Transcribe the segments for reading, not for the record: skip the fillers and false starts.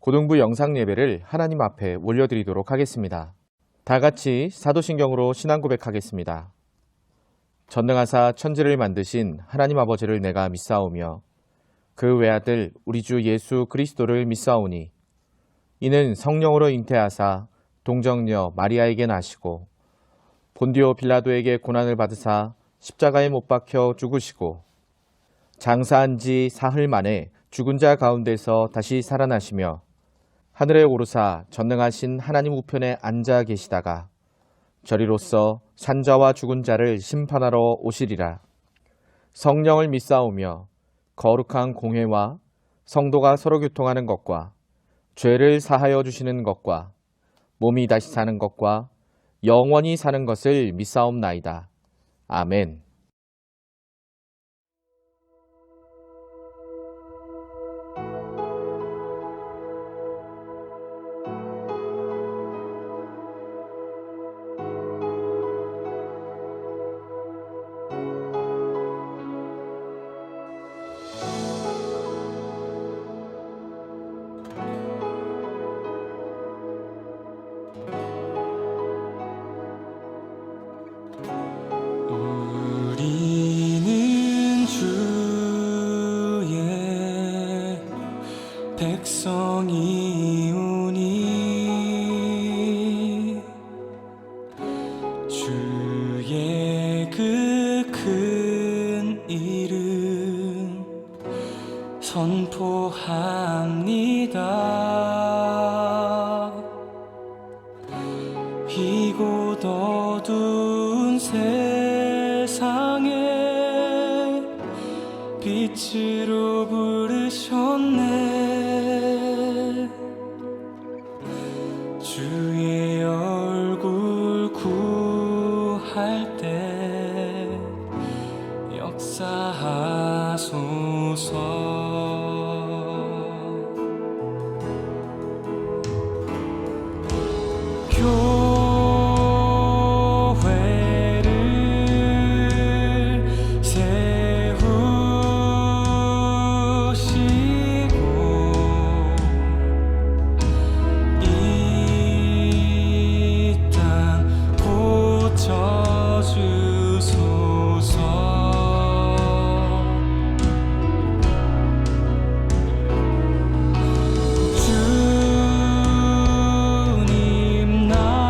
고등부 영상 예배를 하나님 앞에 올려드리도록 하겠습니다. 다 같이 사도신경으로 신앙 고백하겠습니다. 전능하사 천지를 만드신 하나님 아버지를 내가 믿사오며 그 외아들 우리 주 예수 그리스도를 믿사오니 이는 성령으로 잉태하사 동정녀 마리아에게 나시고 본디오 빌라도에게 고난을 받으사 십자가에 못 박혀 죽으시고 장사한 지 사흘 만에 죽은 자 가운데서 다시 살아나시며 하늘에 오르사 전능하신 하나님 우편에 앉아 계시다가 저리로서 산자와 죽은 자를 심판하러 오시리라. 성령을 믿사오며 거룩한 공회와 성도가 서로 교통하는 것과 죄를 사하여 주시는 것과 몸이 다시 사는 것과 영원히 사는 것을 믿사옵나이다. 아멘. 우리는 주의 백성이오니 주의 그 큰 이름 선포합니다. 이곳 어두운 세상에 빛으로 부르셨네. 주의 얼굴 구할 때 역사하소서. 교회를 세우시고 이 땅 고쳐주소서. 주님 나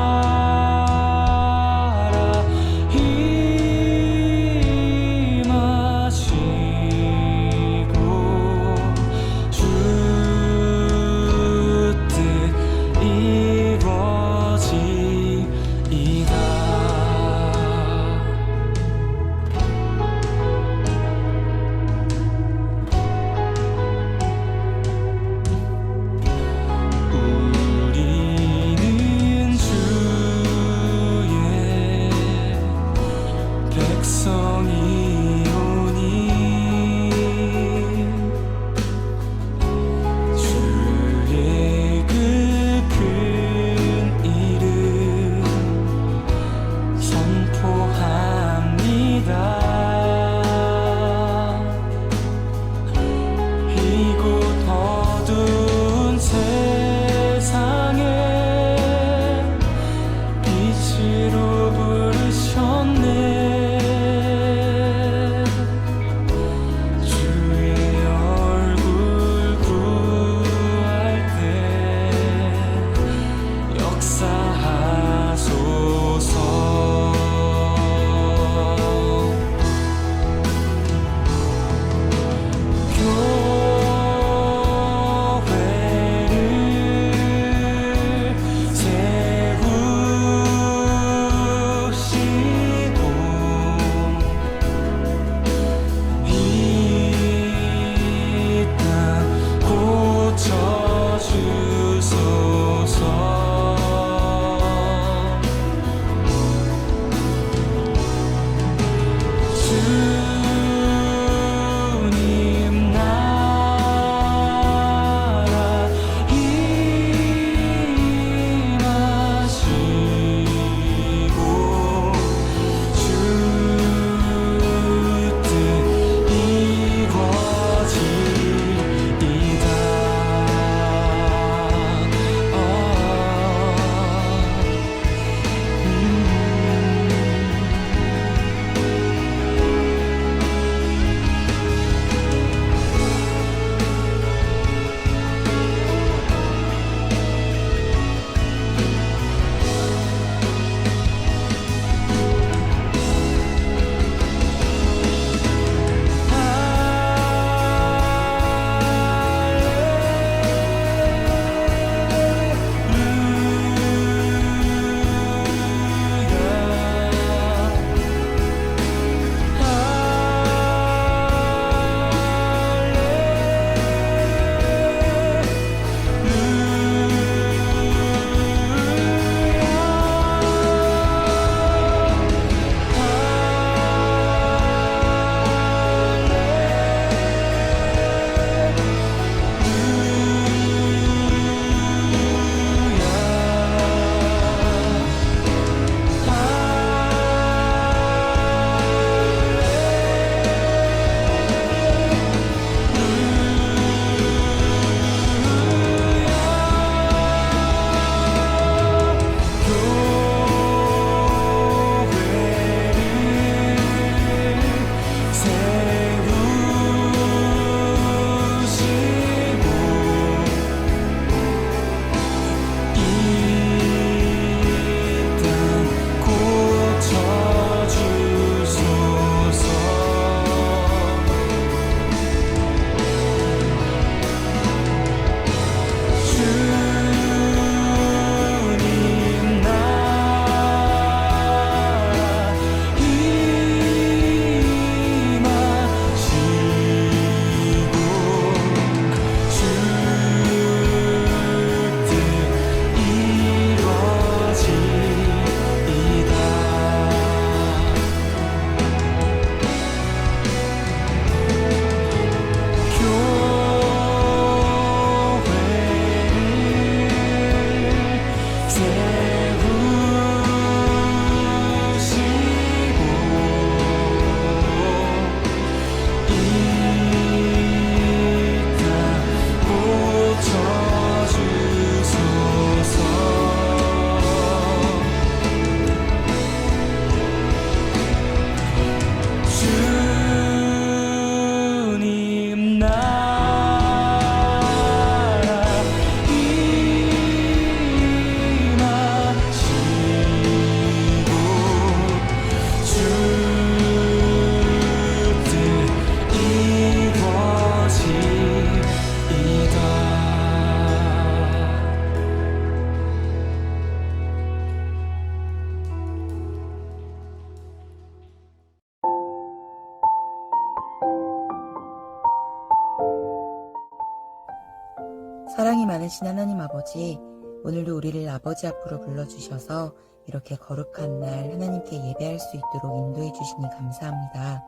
많으신 하나님 아버지, 오늘도 우리를 아버지 앞으로 불러주셔서 이렇게 거룩한 날 하나님께 예배할 수 있도록 인도해 주시니 감사합니다.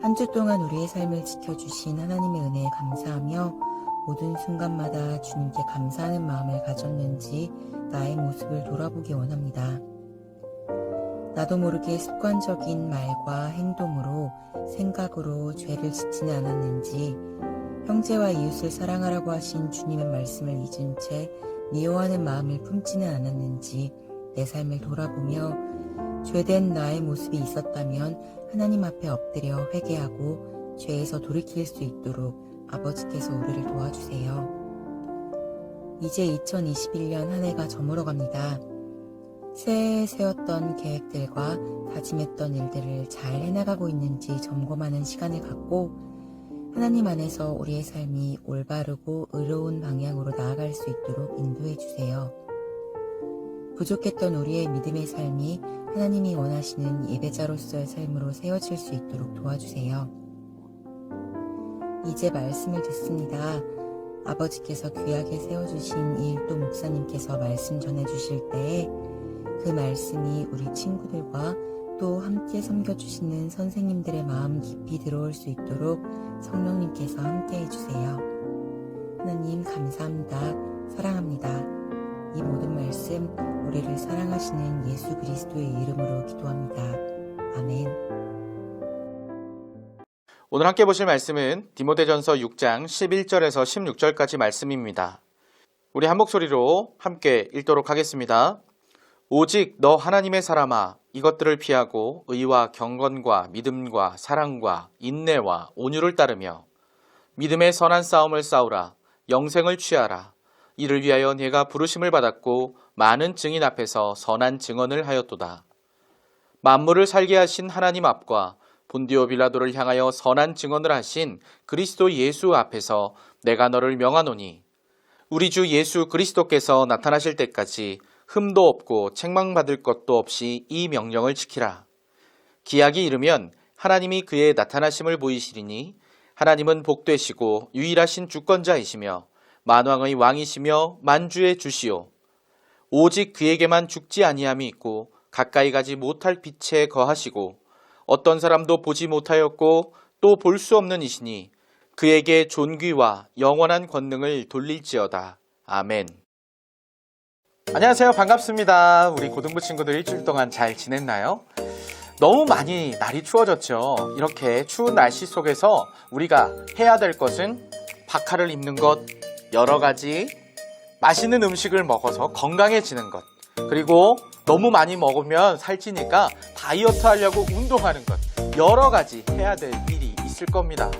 한 주 동안 우리의 삶을 지켜주신 하나님의 은혜에 감사하며 모든 순간마다 주님께 감사하는 마음을 가졌는지 나의 모습을 돌아보기 원합니다. 나도 모르게 습관적인 말과 행동으로, 생각으로 죄를 짓지는 않았는지, 형제와 이웃을 사랑하라고 하신 주님의 말씀을 잊은 채 미워하는 마음을 품지는 않았는지 내 삶을 돌아보며 죄된 나의 모습이 있었다면 하나님 앞에 엎드려 회개하고 죄에서 돌이킬 수 있도록 아버지께서 우리를 도와주세요. 이제 2021년 한 해가 저물어 갑니다. 새해에 세웠던 계획들과 다짐했던 일들을 잘 해나가고 있는지 점검하는 시간을 갖고 하나님 안에서 우리의 삶이 올바르고 의로운 방향으로 나아갈 수 있도록 인도해 주세요. 부족했던 우리의 믿음의 삶이 하나님이 원하시는 예배자로서의 삶으로 세워질 수 있도록 도와주세요. 이제 말씀을 듣습니다. 아버지께서 귀하게 세워주신 이일도 목사님께서 말씀 전해주실 때에 그 말씀이 우리 친구들과 또 함께 섬겨주시는 선생님들의 마음 깊이 들어올 수 있도록 성령님께서 함께 해주세요. 하나님 감사합니다. 사랑합니다. 이 모든 말씀 우리를 사랑하시는 예수 그리스도의 이름으로 기도합니다. 아멘. 오늘 함께 보실 말씀은 디모데전서 6장 11절에서 16절까지 말씀입니다. 우리 한 목소리로 함께 읽도록 하겠습니다. 오직 너 하나님의 사람아, 이것들을 피하고 의와 경건과 믿음과 사랑과 인내와 온유를 따르며 믿음의 선한 싸움을 싸우라. 영생을 취하라. 이를 위하여 네가 부르심을 받았고 많은 증인 앞에서 선한 증언을 하였도다. 만물을 살게 하신 하나님 앞과 본디오 빌라도를 향하여 선한 증언을 하신 그리스도 예수 앞에서 내가 너를 명하노니 우리 주 예수 그리스도께서 나타나실 때까지 흠도 없고 책망받을 것도 없이 이 명령을 지키라. 기약이 이르면 하나님이 그의 나타나심을 보이시리니 하나님은 복되시고 유일하신 주권자이시며 만왕의 왕이시며 만주의 주시오. 오직 그에게만 죽지 아니함이 있고 가까이 가지 못할 빛에 거하시고 어떤 사람도 보지 못하였고 또 볼 수 없는 이시니 그에게 존귀와 영원한 권능을 돌릴지어다. 아멘. 안녕하세요. 반갑습니다. 우리 고등부 친구들 일주일 동안 잘 지냈나요? 너무 많이 날이 추워졌죠. 이렇게 추운 날씨 속에서 우리가 해야 될 것은 바카를 입는 것, 여러 가지 맛있는 음식을 먹어서 건강해지는 것, 그리고 너무 많이 먹으면 살찌니까 다이어트 하려고 운동하는 것, 여러 가지 해야 될 일이 있을 겁니다.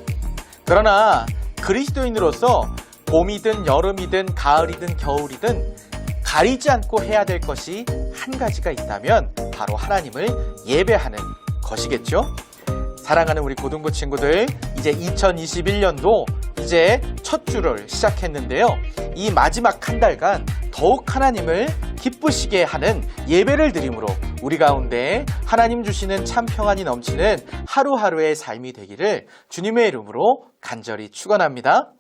그러나 그리스도인으로서 봄이든 여름이든 가을이든 겨울이든 가리지 않고 해야 될 것이 한 가지가 있다면 바로 하나님을 예배하는 것이겠죠. 사랑하는 우리 고등부 친구들, 이제 2021년도 이제 첫 주를 시작했는데요. 이 마지막 한 달간 더욱 하나님을 기쁘시게 하는 예배를 드림으로 우리 가운데 하나님 주시는 참 평안이 넘치는 하루하루의 삶이 되기를 주님의 이름으로 간절히 축원합니다.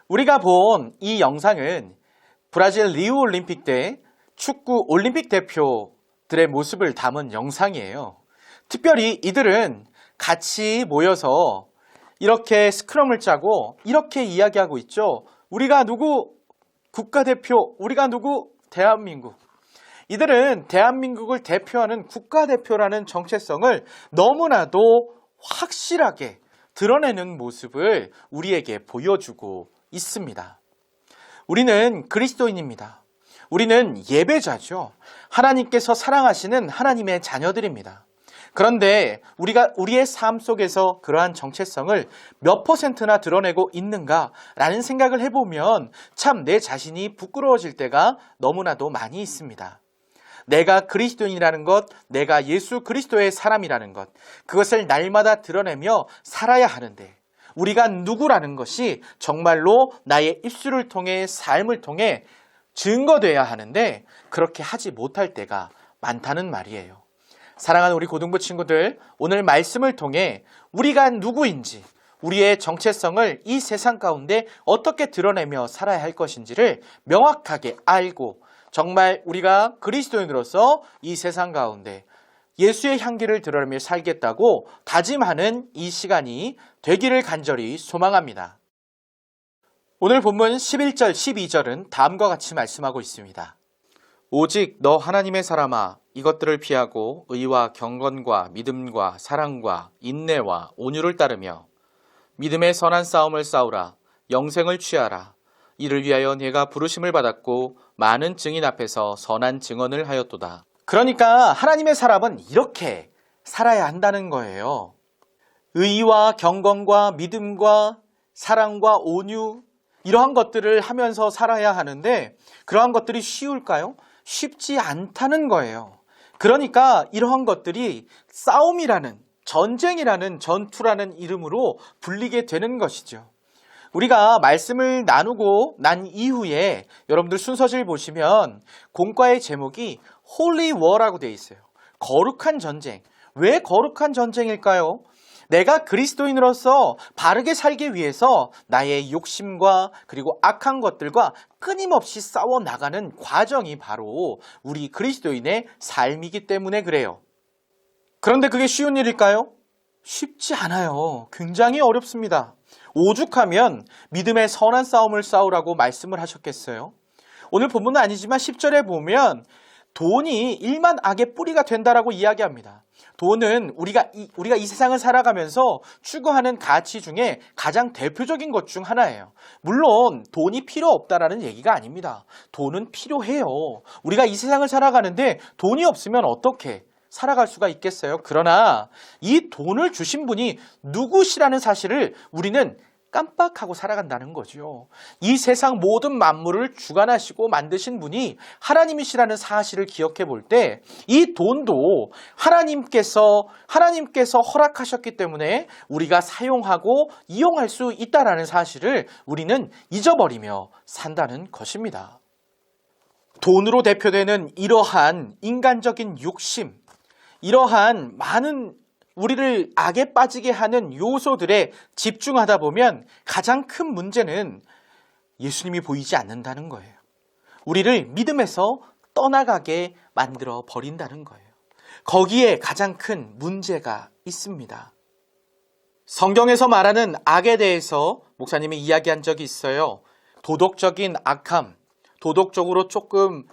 우리가 본 이 영상은 브라질 리우 올림픽 때 축구 올림픽 대표들의 모습을 담은 영상이에요. 특별히 이들은 같이 모여서 이렇게 스크럼을 짜고 이렇게 이야기하고 있죠. 우리가 누구? 국가대표. 우리가 누구? 대한민국. 이들은 대한민국을 대표하는 국가대표라는 정체성을 너무나도 확실하게 드러내는 모습을 우리에게 보여주고 있습니다. 우리는 그리스도인입니다. 우리는 예배자죠. 하나님께서 사랑하시는 하나님의 자녀들입니다. 그런데 우리의 삶 속에서 그러한 정체성을 몇 %나 드러내고 있는가라는 생각을 해보면 참 내 자신이 부끄러워질 때가 너무나도 많이 있습니다. 내가 그리스도인이라는 것, 내가 예수 그리스도의 사람이라는 것, 그것을 날마다 드러내며 살아야 하는데 우리가 누구라는 것이 정말로 나의 입술을 통해 삶을 통해 증거돼야 하는데 그렇게 하지 못할 때가 많다는 말이에요. 사랑하는 우리 고등부 친구들, 오늘 말씀을 통해 우리가 누구인지, 우리의 정체성을 이 세상 가운데 어떻게 드러내며 살아야 할 것인지를 명확하게 알고 정말 우리가 그리스도인으로서 이 세상 가운데 예수의 향기를 드러내며 살겠다고 다짐하는 이 시간이 되기를 간절히 소망합니다. 오늘 본문 11절, 12절은 다음과 같이 말씀하고 있습니다. 오직 너 하나님의 사람아, 이것들을 피하고 의와 경건과 믿음과 사랑과 인내와 온유를 따르며 믿음의 선한 싸움을 싸우라. 영생을 취하라. 이를 위하여 네가 부르심을 받았고 많은 증인 앞에서 선한 증언을 하였도다. 그러니까 하나님의 사람은 이렇게 살아야 한다는 거예요. 의와 경건과 믿음과 사랑과 온유, 이러한 것들을 하면서 살아야 하는데 그러한 것들이 쉬울까요? 쉽지 않다는 거예요. 그러니까 이러한 것들이 싸움이라는, 전쟁이라는, 전투라는 이름으로 불리게 되는 것이죠. 우리가 말씀을 나누고 난 이후에 여러분들 순서실 보시면 공과의 제목이 Holy War라고 되어 있어요. 거룩한 전쟁. 왜 거룩한 전쟁일까요? 내가 그리스도인으로서 바르게 살기 위해서 나의 욕심과 그리고 악한 것들과 끊임없이 싸워 나가는 과정이 바로 우리 그리스도인의 삶이기 때문에 그래요. 그런데 그게 쉬운 일일까요? 쉽지 않아요. 굉장히 어렵습니다. 오죽하면 믿음의 선한 싸움을 싸우라고 말씀을 하셨겠어요? 오늘 본문은 아니지만 10절에 보면 돈이 일만 악의 뿌리가 된다라고 이야기합니다. 돈은 우리가 이 세상을 살아가면서 추구하는 가치 중에 가장 대표적인 것 중 하나예요. 물론 돈이 필요 없다라는 얘기가 아닙니다. 돈은 필요해요. 우리가 이 세상을 살아가는데 돈이 없으면 어떻게 살아갈 수가 있겠어요? 그러나 이 돈을 주신 분이 누구시라는 사실을 우리는 깜빡하고 살아간다는 거죠. 이 세상 모든 만물을 주관하시고 만드신 분이 하나님이시라는 사실을 기억해 볼 때 이 돈도 하나님께서 허락하셨기 때문에 우리가 사용하고 이용할 수 있다는 사실을 우리는 잊어버리며 산다는 것입니다. 돈으로 대표되는 이러한 인간적인 욕심, 이러한 많은 우리를 악에 빠지게 하는 요소들에 집중하다 보면 가장 큰 문제는 예수님이 보이지 않는다는 거예요. 우리를 믿음에서 떠나가게 만들어 버린다는 거예요. 거기에 가장 큰 문제가 있습니다. 성경에서 말하는 악에 대해서 목사님이 이야기한 적이 있어요. 도덕적인 악함, 도덕적으로 조금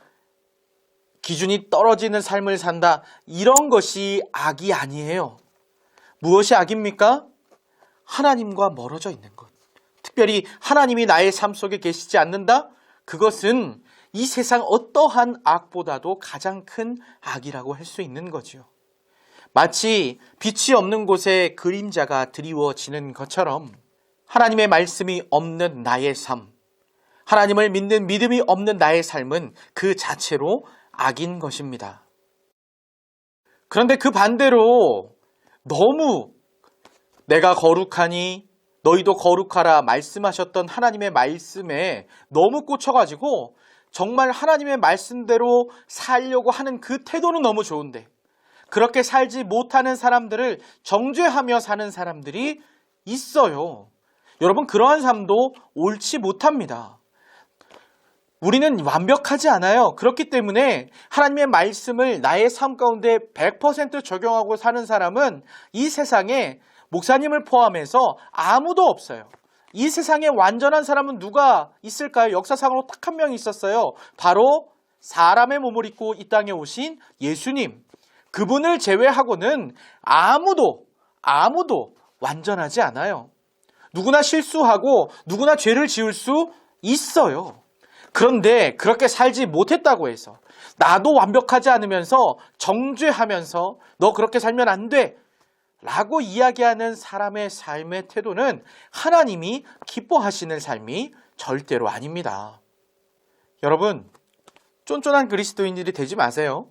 기준이 떨어지는 삶을 산다. 이런 것이 악이 아니에요. 무엇이 악입니까? 하나님과 멀어져 있는 것. 특별히 하나님이 나의 삶 속에 계시지 않는다? 그것은 이 세상 어떠한 악보다도 가장 큰 악이라고 할 수 있는 거죠. 마치 빛이 없는 곳에 그림자가 드리워지는 것처럼 하나님의 말씀이 없는 나의 삶, 하나님을 믿는 믿음이 없는 나의 삶은 그 자체로 악인 것입니다. 그런데 그 반대로 너무 내가 거룩하니 너희도 거룩하라 말씀하셨던 하나님의 말씀에 너무 꽂혀가지고 정말 하나님의 말씀대로 살려고 하는 그 태도는 너무 좋은데 그렇게 살지 못하는 사람들을 정죄하며 사는 사람들이 있어요. 여러분, 그러한 삶도 옳지 못합니다. 우리는 완벽하지 않아요. 그렇기 때문에 하나님의 말씀을 나의 삶 가운데 100% 적용하고 사는 사람은 이 세상에 목사님을 포함해서 아무도 없어요. 이 세상에 완전한 사람은 누가 있을까요? 역사상으로 딱 한 명 있었어요. 바로 사람의 몸을 입고 이 땅에 오신 예수님. 그분을 제외하고는 아무도 완전하지 않아요. 누구나 실수하고 누구나 죄를 지을 수 있어요. 그런데 그렇게 살지 못했다고 해서 나도 완벽하지 않으면서 정죄하면서 너 그렇게 살면 안 돼 라고 이야기하는 사람의 삶의 태도는 하나님이 기뻐하시는 삶이 절대로 아닙니다. 여러분, 쫀쫀한 그리스도인들이 되지 마세요.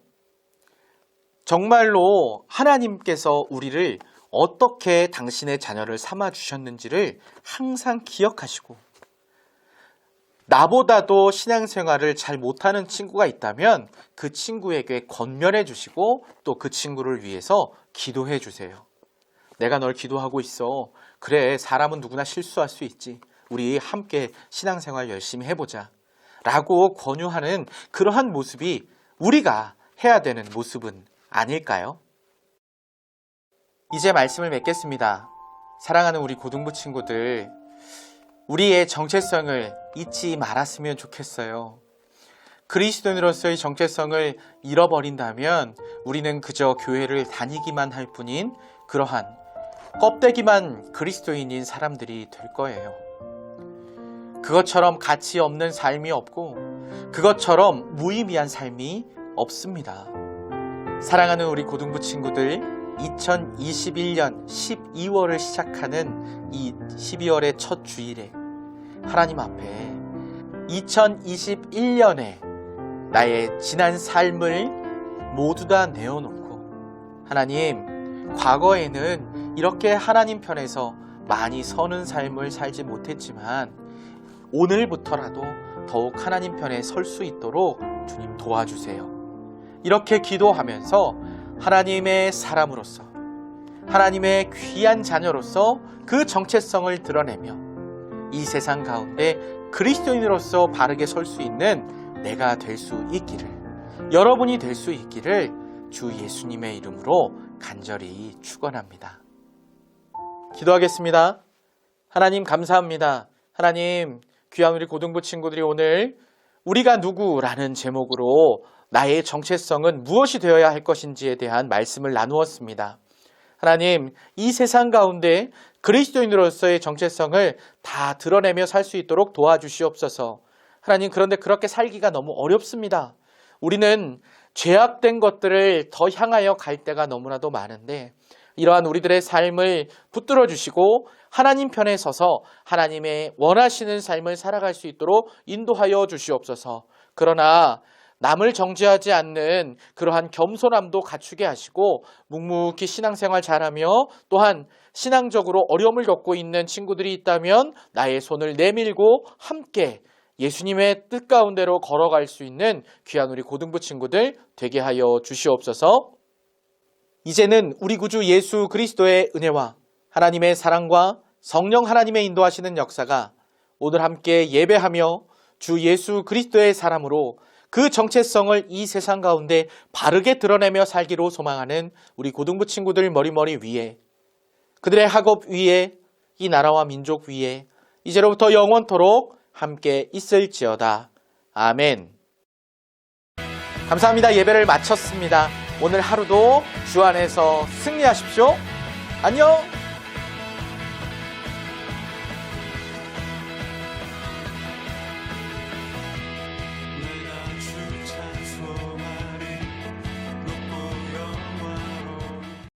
정말로 하나님께서 우리를 어떻게 당신의 자녀를 삼아 주셨는지를 항상 기억하시고 나보다도 신앙생활을 잘 못하는 친구가 있다면 그 친구에게 권면해 주시고 또 그 친구를 위해서 기도해 주세요. 내가 널 기도하고 있어. 그래, 사람은 누구나 실수할 수 있지. 우리 함께 신앙생활 열심히 해보자. 라고 권유하는 그러한 모습이 우리가 해야 되는 모습은 아닐까요? 이제 말씀을 맺겠습니다. 사랑하는 우리 고등부 친구들, 우리의 정체성을 잊지 말았으면 좋겠어요. 그리스도인으로서의 정체성을 잃어버린다면 우리는 그저 교회를 다니기만 할 뿐인 그러한 껍데기만 그리스도인인 사람들이 될 거예요. 그것처럼 가치 없는 삶이 없고 그것처럼 무의미한 삶이 없습니다. 사랑하는 우리 고등부 친구들, 2021년 12월을 시작하는 이 12월의 첫 주일에 하나님 앞에 2021년에 나의 지난 삶을 모두 다 내어놓고, 하나님, 과거에는 이렇게 하나님 편에서 많이 서는 삶을 살지 못했지만 오늘부터라도 더욱 하나님 편에 설 수 있도록 주님 도와주세요. 이렇게 기도하면서 하나님의 사람으로서, 하나님의 귀한 자녀로서 그 정체성을 드러내며 이 세상 가운데 그리스도인으로서 바르게 설 수 있는 내가 될 수 있기를, 여러분이 될 수 있기를 주 예수님의 이름으로 간절히 축원합니다. 기도하겠습니다. 하나님 감사합니다. 하나님, 귀한 우리 고등부 친구들이 오늘 우리가 누구라는 제목으로 나의 정체성은 무엇이 되어야 할 것인지에 대한 말씀을 나누었습니다. 하나님, 이 세상 가운데 그리스도인으로서의 정체성을 다 드러내며 살 수 있도록 도와주시옵소서. 하나님, 그런데 그렇게 살기가 너무 어렵습니다. 우리는 죄악된 것들을 더 향하여 갈 때가 너무나도 많은데 이러한 우리들의 삶을 붙들어 주시고 하나님 편에 서서 하나님의 원하시는 삶을 살아갈 수 있도록 인도하여 주시옵소서. 그러나 남을 정죄하지 않는 그러한 겸손함도 갖추게 하시고 묵묵히 신앙생활 잘하며 또한 신앙적으로 어려움을 겪고 있는 친구들이 있다면 나의 손을 내밀고 함께 예수님의 뜻 가운데로 걸어갈 수 있는 귀한 우리 고등부 친구들 되게 하여 주시옵소서. 이제는 우리 구주 예수 그리스도의 은혜와 하나님의 사랑과 성령 하나님의 인도하시는 역사가 오늘 함께 예배하며 주 예수 그리스도의 사람으로 그 정체성을 이 세상 가운데 바르게 드러내며 살기로 소망하는 우리 고등부 친구들 머리머리 위에, 그들의 학업 위에, 이 나라와 민족 위에 이제로부터 영원토록 함께 있을지어다. 아멘. 감사합니다. 예배를 마쳤습니다. 오늘 하루도 주 안에서 승리하십시오. 안녕.